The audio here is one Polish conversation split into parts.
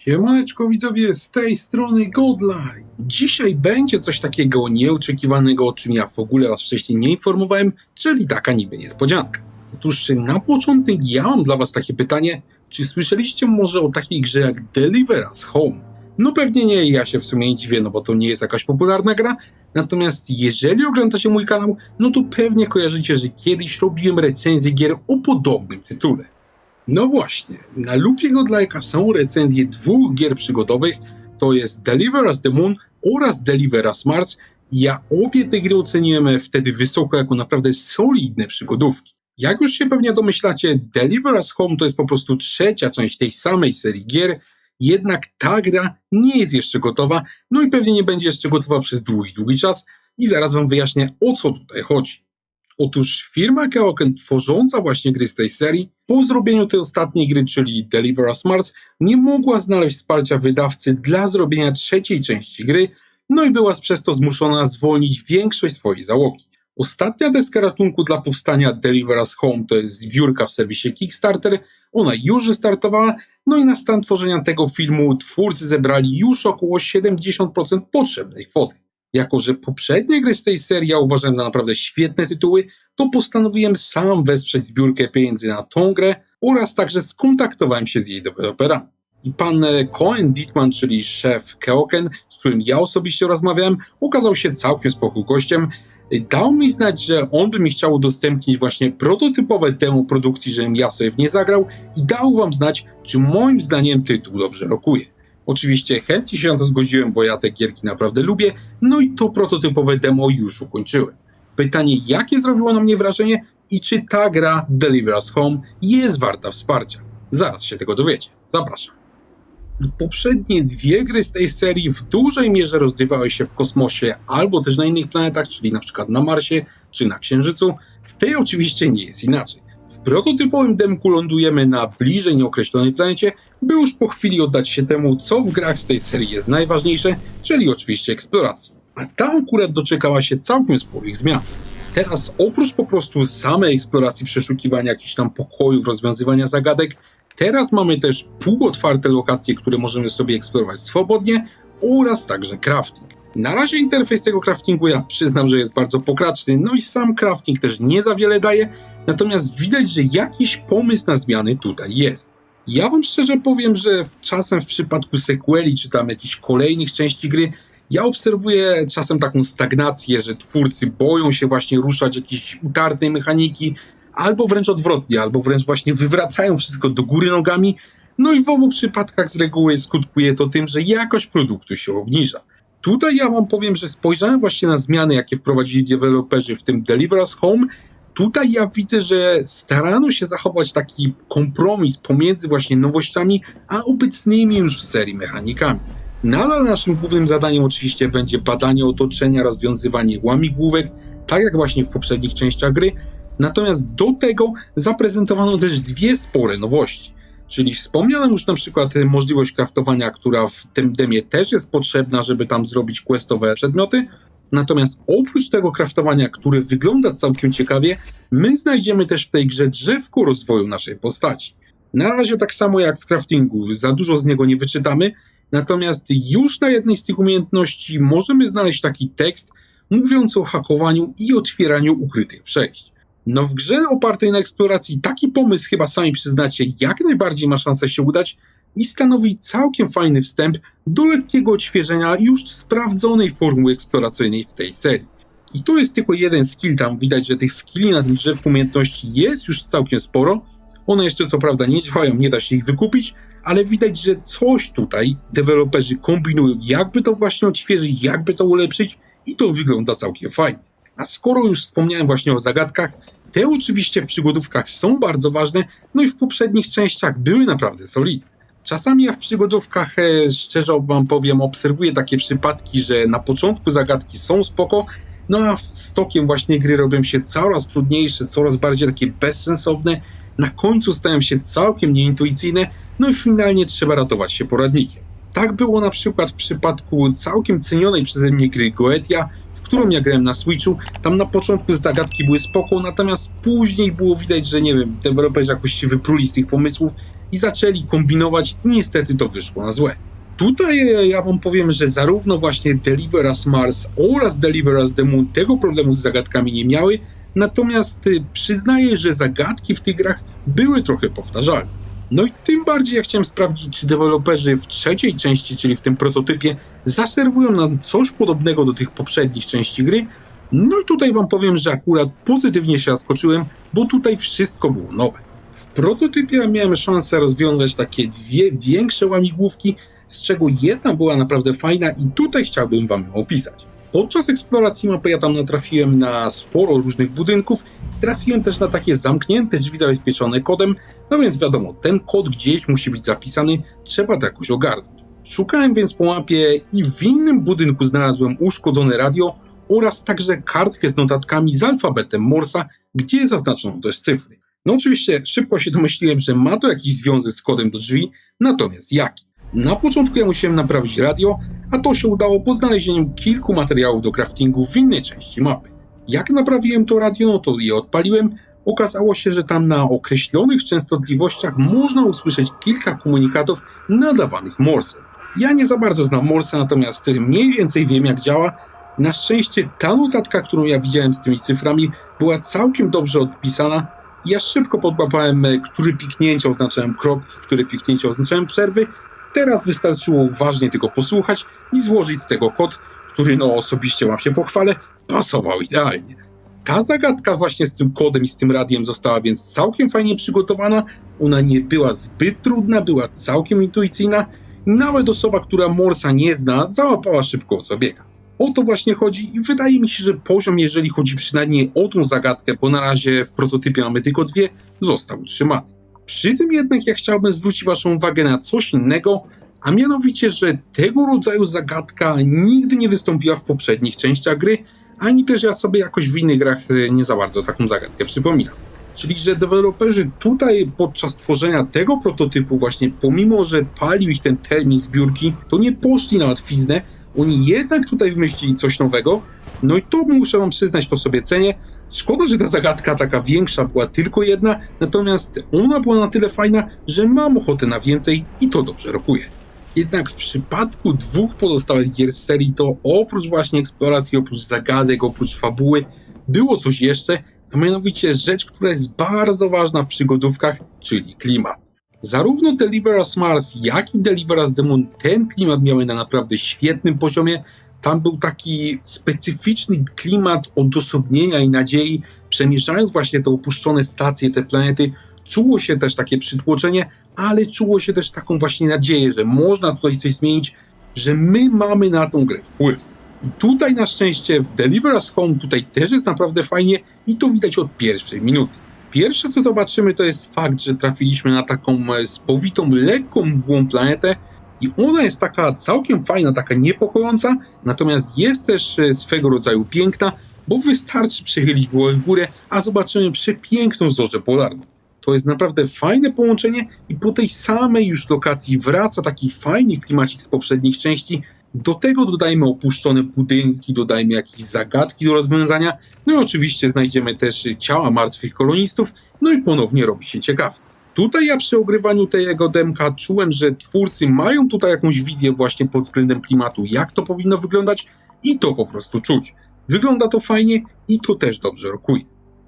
Siemaneczko widzowie, z tej strony Godlike. Dzisiaj będzie coś takiego nieoczekiwanego, o czym ja w ogóle was wcześniej nie informowałem, czyli taka niby niespodzianka. Otóż na początek ja mam dla was takie pytanie, czy słyszeliście może o takiej grze jak Deliver Us Home? No pewnie nie, ja się w sumie nie dziwię, no bo to nie jest jakaś popularna gra, natomiast jeżeli oglądacie mój kanał, no to pewnie kojarzycie, że kiedyś robiłem recenzję gier o podobnym tytule. No właśnie, na lupie Godlike'a są recenzje dwóch gier przygodowych, to jest Deliver Us the Moon oraz Deliver Us Mars. Ja obie te gry oceniłem wtedy wysoko jako naprawdę solidne przygodówki. Jak już się pewnie domyślacie, Deliver Us Home to jest po prostu trzecia część tej samej serii gier, jednak ta gra nie jest jeszcze gotowa, no i pewnie nie będzie jeszcze gotowa przez długi czas i zaraz wam wyjaśnię, o co tutaj chodzi. Otóż firma Keoken, tworząca właśnie gry z tej serii, po zrobieniu tej ostatniej gry, czyli Deliver Us Mars, nie mogła znaleźć wsparcia wydawcy dla zrobienia trzeciej części gry, no i była przez to zmuszona zwolnić większość swojej załogi. Ostatnia deska ratunku dla powstania Deliver Us Home to jest zbiórka w serwisie Kickstarter, ona już wystartowała, no i na stan tworzenia tego filmu twórcy zebrali już około 70% potrzebnej kwoty. Jako że poprzednie gry z tej serii ja uważam za naprawdę świetne tytuły, to postanowiłem sam wesprzeć zbiórkę pieniędzy na tą grę oraz także skontaktowałem się z jej deweloperami. I pan Cohen Dietman, czyli szef Keoken, z którym ja osobiście rozmawiałem, okazał się całkiem spoko gościem. Dał mi znać, że on by mi chciał udostępnić właśnie prototypowe demo produkcji, żebym ja sobie w nie zagrał i dał wam znać, czy moim zdaniem tytuł dobrze rokuje. Oczywiście chętnie się na to zgodziłem, bo ja te gierki naprawdę lubię, no i to prototypowe demo już ukończyłem. Pytanie, jakie zrobiło na mnie wrażenie i czy ta gra Deliver Us Home jest warta wsparcia? Zaraz się tego dowiecie. Zapraszam. Poprzednie dwie gry z tej serii w dużej mierze rozgrywały się w kosmosie albo też na innych planetach, czyli na przykład na Marsie czy na Księżycu. W tej oczywiście nie jest inaczej. W prototypowym demku lądujemy na bliżej nieokreślonej planecie, by już po chwili oddać się temu, co w grach z tej serii jest najważniejsze, czyli oczywiście eksploracji. A ta akurat doczekała się całkiem sporych zmian. Teraz oprócz po prostu samej eksploracji, przeszukiwania jakichś tam pokojów, rozwiązywania zagadek, teraz mamy też półotwarte lokacje, które możemy sobie eksplorować swobodnie oraz także crafting. Na razie interfejs tego craftingu ja przyznam, że jest bardzo pokraczny, no i sam crafting też nie za wiele daje, natomiast widać, że jakiś pomysł na zmiany tutaj jest. Ja wam szczerze powiem, że czasem w przypadku sequeli czy tam jakichś kolejnych części gry ja obserwuję czasem taką stagnację, że twórcy boją się właśnie ruszać jakiejś utartej mechaniki, albo wręcz odwrotnie, albo wręcz właśnie wywracają wszystko do góry nogami, no i w obu przypadkach z reguły skutkuje to tym, że jakość produktu się obniża. Tutaj ja wam powiem, że spojrzałem właśnie na zmiany, jakie wprowadzili deweloperzy w tym Deliver Us Home. Tutaj ja widzę, że starano się zachować taki kompromis pomiędzy właśnie nowościami, a obecnymi już w serii mechanikami. Nadal naszym głównym zadaniem oczywiście będzie badanie otoczenia, rozwiązywanie łamigłówek, tak jak właśnie w poprzednich częściach gry, natomiast do tego zaprezentowano też dwie spore nowości. Czyli wspomniałem już na przykład możliwość craftowania, która w tym demie też jest potrzebna, żeby tam zrobić questowe przedmioty. Natomiast oprócz tego craftowania, które wygląda całkiem ciekawie, my znajdziemy też w tej grze drzewko rozwoju naszej postaci. Na razie tak samo jak w craftingu, za dużo z niego nie wyczytamy, natomiast już na jednej z tych umiejętności możemy znaleźć taki tekst mówiący o hakowaniu i otwieraniu ukrytych przejść. No w grze opartej na eksploracji taki pomysł, chyba sami przyznacie, jak najbardziej ma szansę się udać i stanowi całkiem fajny wstęp do lekkiego odświeżenia już sprawdzonej formuły eksploracyjnej w tej serii. I to jest tylko jeden skill, tam widać, że tych skilli na tym drzewku umiejętności jest już całkiem sporo. One jeszcze co prawda nie działają, nie da się ich wykupić, ale widać, że coś tutaj deweloperzy kombinują, jakby to właśnie odświeżyć, jakby to ulepszyć i to wygląda całkiem fajnie. A skoro już wspomniałem właśnie o zagadkach, te oczywiście w przygodówkach są bardzo ważne, no i w poprzednich częściach były naprawdę solidne. Czasami ja w przygodówkach, szczerze wam powiem, obserwuję takie przypadki, że na początku zagadki są spoko, no a z tokiem właśnie gry robią się coraz trudniejsze, coraz bardziej takie bezsensowne, na końcu stają się całkiem nieintuicyjne, no i finalnie trzeba ratować się poradnikiem. Tak było na przykład w przypadku całkiem cenionej przeze mnie gry Goetia, w którą ja grałem na Switchu. Tam na początku zagadki były spoko, natomiast później było widać, że nie wiem, deweloperzy jakoś się wypruli z tych pomysłów i zaczęli kombinować i niestety to wyszło na złe. Tutaj ja wam powiem, że zarówno właśnie Deliver Us Mars oraz Deliver Us The Moon tego problemu z zagadkami nie miały, natomiast przyznaję, że zagadki w tych grach były trochę powtarzalne. No i tym bardziej ja chciałem sprawdzić, czy deweloperzy w trzeciej części, czyli w tym prototypie, zaserwują nam coś podobnego do tych poprzednich części gry. No i tutaj wam powiem, że akurat pozytywnie się zaskoczyłem, bo tutaj wszystko było nowe. W prototypie miałem szansę rozwiązać takie dwie większe łamigłówki, z czego jedna była naprawdę fajna i tutaj chciałbym wam ją opisać. Podczas eksploracji mapy ja tam natrafiłem na sporo różnych budynków, trafiłem też na takie zamknięte drzwi zabezpieczone kodem, no więc wiadomo, ten kod gdzieś musi być zapisany, trzeba to jakoś ogarnąć. Szukałem więc po mapie i w innym budynku znalazłem uszkodzone radio oraz także kartkę z notatkami z alfabetem Morsa, gdzie zaznaczono też cyfry. No oczywiście szybko się domyśliłem, że ma to jakiś związek z kodem do drzwi, natomiast jaki? Na początku ja musiałem naprawić radio, a to się udało po znalezieniu kilku materiałów do craftingu w innej części mapy. Jak naprawiłem to radio, no to je odpaliłem. Okazało się, że tam na określonych częstotliwościach można usłyszeć kilka komunikatów nadawanych Morsem. Ja nie za bardzo znam Morsa, natomiast mniej więcej wiem, jak działa. Na szczęście ta notatka, którą ja widziałem z tymi cyframi, była całkiem dobrze odpisana. Ja szybko podłapałem, które piknięcia oznaczałem kropki, które piknięcia oznaczałem przerwy. Teraz wystarczyło uważnie tylko posłuchać i złożyć z tego kod, który osobiście wam się pochwalę, pasował idealnie. Ta zagadka właśnie z tym kodem i z tym radiem została więc całkiem fajnie przygotowana. Ona nie była zbyt trudna, była całkiem intuicyjna. Nawet osoba, która Morsa nie zna, załapała szybko, o co biega. O to właśnie chodzi i wydaje mi się, że poziom, jeżeli chodzi przynajmniej o tą zagadkę, bo na razie w prototypie mamy tylko dwie, został utrzymany. Przy tym jednak ja chciałbym zwrócić waszą uwagę na coś innego, a mianowicie, że tego rodzaju zagadka nigdy nie wystąpiła w poprzednich częściach gry, ani też ja sobie jakoś w innych grach nie za bardzo taką zagadkę przypominam. Czyli, że deweloperzy tutaj podczas tworzenia tego prototypu właśnie, pomimo że palił ich ten termin zbiórki, to nie poszli na łatwiznę, oni jednak tutaj wymyślili coś nowego, no i to muszę wam przyznać, to sobie cenię. Szkoda, że ta zagadka taka większa była tylko jedna, natomiast ona była na tyle fajna, że mam ochotę na więcej i to dobrze rokuje. Jednak w przypadku dwóch pozostałych gier z serii to oprócz właśnie eksploracji, oprócz zagadek, oprócz fabuły, było coś jeszcze, a mianowicie rzecz, która jest bardzo ważna w przygodówkach, czyli klimat. Zarówno Deliver Us Mars, jak i Deliver Us The Moon ten klimat miały na naprawdę świetnym poziomie. Tam był taki specyficzny klimat odosobnienia i nadziei. Przemieszczając właśnie te opuszczone stacje, te planety, czuło się też takie przytłoczenie, ale czuło się też taką właśnie nadzieję, że można tutaj coś zmienić, że my mamy na tą grę wpływ. I tutaj na szczęście w Deliver Us Home tutaj też jest naprawdę fajnie i to widać od pierwszej minuty. Pierwsze co zobaczymy to jest fakt, że trafiliśmy na taką spowitą, lekką mgłą planetę i ona jest taka całkiem fajna, taka niepokojąca, natomiast jest też swego rodzaju piękna, bo wystarczy przechylić głowę w górę, a zobaczymy przepiękną zorzę polarną. To jest naprawdę fajne połączenie i po tej samej już lokacji wraca taki fajny klimacik z poprzednich części. Do tego dodajmy opuszczone budynki, dodajmy jakieś zagadki do rozwiązania, no i oczywiście znajdziemy też ciała martwych kolonistów, no i ponownie robi się ciekawie. Tutaj ja przy ogrywaniu tego demka czułem, że twórcy mają tutaj jakąś wizję właśnie pod względem klimatu, jak to powinno wyglądać i to po prostu czuć. Wygląda to fajnie i to też dobrze rokuje.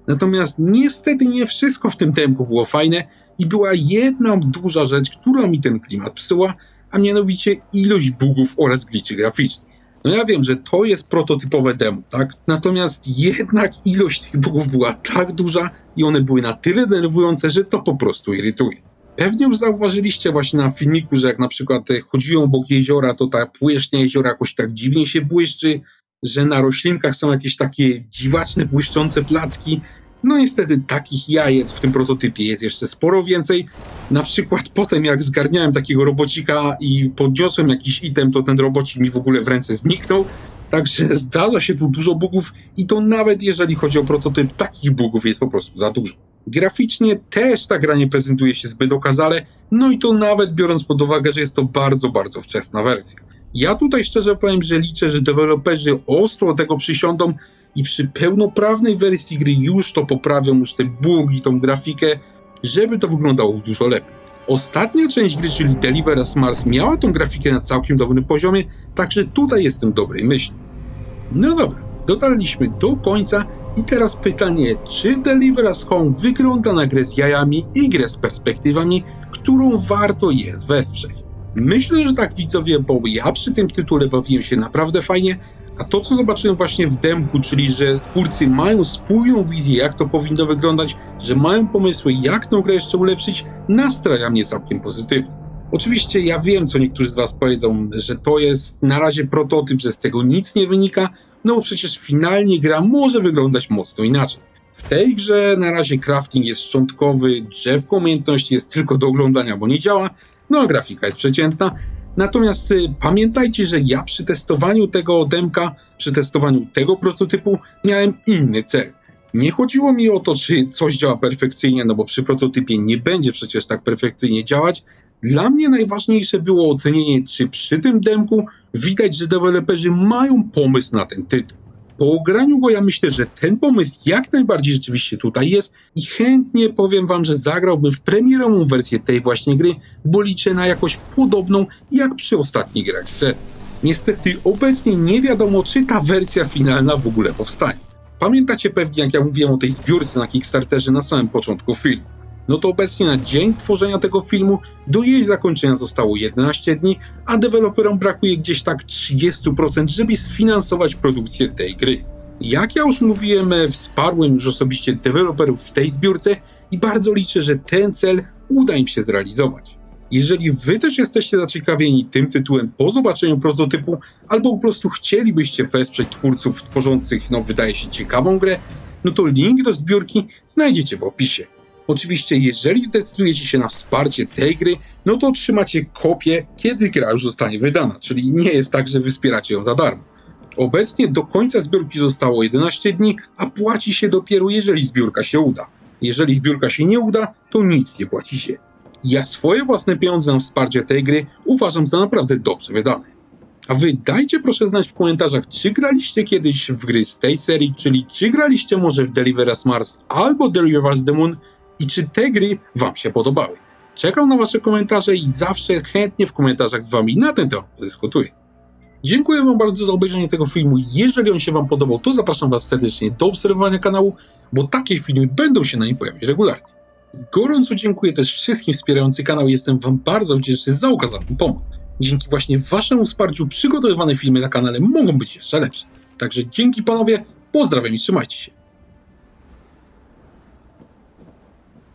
Natomiast niestety nie wszystko w tym demku było fajne i była jedna duża rzecz, która mi ten klimat psuła, a mianowicie ilość bugów oraz glitchy graficznych. No ja wiem, że to jest prototypowe demo, tak? Natomiast jednak ilość tych bugów była tak duża i one były na tyle denerwujące, że to po prostu irytuje. Pewnie już zauważyliście właśnie na filmiku, że jak na przykład chodziłem obok jeziora, to ta powierzchnia jeziora jakoś tak dziwnie się błyszczy, że na roślinkach są jakieś takie dziwaczne, błyszczące placki. No niestety takich jajec w tym prototypie jest jeszcze sporo więcej. Na przykład potem jak zgarniałem takiego robocika i podniosłem jakiś item, to ten robocik mi w ogóle w ręce zniknął. Także zdarza się tu dużo bugów i to nawet jeżeli chodzi o prototyp, takich bugów jest po prostu za dużo. Graficznie też ta gra nie prezentuje się zbyt okazale, no i to nawet biorąc pod uwagę, że jest to bardzo, bardzo wczesna wersja. Ja tutaj szczerze powiem, że liczę, że deweloperzy ostro do tego przysiądą i przy pełnoprawnej wersji gry już to poprawią, już te bugi, tą grafikę, żeby to wyglądało dużo lepiej. Ostatnia część gry, czyli Deliver Us Mars, miała tą grafikę na całkiem dobrym poziomie, także tutaj jestem dobrej myśli. No dobra, dotarliśmy do końca i teraz pytanie, czy Deliver Us Home wygląda na grę z jajami i grę z perspektywami, którą warto jest wesprzeć? Myślę, że tak, widzowie, bo ja przy tym tytule bawiłem się naprawdę fajnie, a to, co zobaczyłem właśnie w demku, czyli że twórcy mają spójną wizję, jak to powinno wyglądać, że mają pomysły, jak tę grę jeszcze ulepszyć, nastraja mnie całkiem pozytywnie. Oczywiście ja wiem, co niektórzy z was powiedzą, że to jest na razie prototyp, że z tego nic nie wynika, no bo przecież finalnie gra może wyglądać mocno inaczej. W tej grze na razie crafting jest szczątkowy, drzewko umiejętności jest tylko do oglądania, bo nie działa, no a grafika jest przeciętna. Natomiast pamiętajcie, że ja przy testowaniu tego demka, przy testowaniu tego prototypu miałem inny cel. Nie chodziło mi o to, czy coś działa perfekcyjnie, no bo przy prototypie nie będzie przecież tak perfekcyjnie działać. Dla mnie najważniejsze było ocenienie, czy przy tym demku widać, że deweloperzy mają pomysł na ten tytuł. Po ograniu go ja myślę, że ten pomysł jak najbardziej rzeczywiście tutaj jest i chętnie powiem wam, że zagrałbym w premierową wersję tej właśnie gry, bo liczę na jakość podobną jak przy ostatnich grach z serii. Niestety obecnie nie wiadomo, czy ta wersja finalna w ogóle powstanie. Pamiętacie pewnie, jak ja mówiłem o tej zbiórce na Kickstarterze na samym początku filmu. No to obecnie na dzień tworzenia tego filmu do jej zakończenia zostało 11 dni, a deweloperom brakuje gdzieś tak 30%, żeby sfinansować produkcję tej gry. Jak ja już mówiłem, wsparłem już osobiście deweloperów w tej zbiórce i bardzo liczę, że ten cel uda im się zrealizować. Jeżeli wy też jesteście zaciekawieni tym tytułem po zobaczeniu prototypu, albo po prostu chcielibyście wesprzeć twórców tworzących, no wydaje się, ciekawą grę, no to link do zbiórki znajdziecie w opisie. Oczywiście, jeżeli zdecydujecie się na wsparcie tej gry, no to otrzymacie kopię, kiedy gra już zostanie wydana, czyli nie jest tak, że wy wspieracie ją za darmo. Obecnie do końca zbiórki zostało 11 dni, a płaci się dopiero, jeżeli zbiórka się uda. Jeżeli zbiórka się nie uda, to nic nie płaci się. Ja swoje własne pieniądze na wsparcie tej gry uważam za naprawdę dobrze wydane. A wy dajcie proszę znać w komentarzach, czy graliście kiedyś w gry z tej serii, czyli czy graliście może w Deliver Us Mars albo Deliver Us The Moon i czy te gry wam się podobały. Czekam na wasze komentarze i zawsze chętnie w komentarzach z wami na ten temat dyskutuję. Dziękuję wam bardzo za obejrzenie tego filmu. Jeżeli on się wam podobał, to zapraszam was serdecznie do obserwowania kanału, bo takie filmy będą się na nim pojawiać regularnie. Gorąco dziękuję też wszystkim wspierającym kanał. Jestem wam bardzo wdzięczny za okazaną pomoc. Dzięki właśnie waszemu wsparciu przygotowywane filmy na kanale mogą być jeszcze lepsze. Także dzięki panowie, pozdrawiam i trzymajcie się.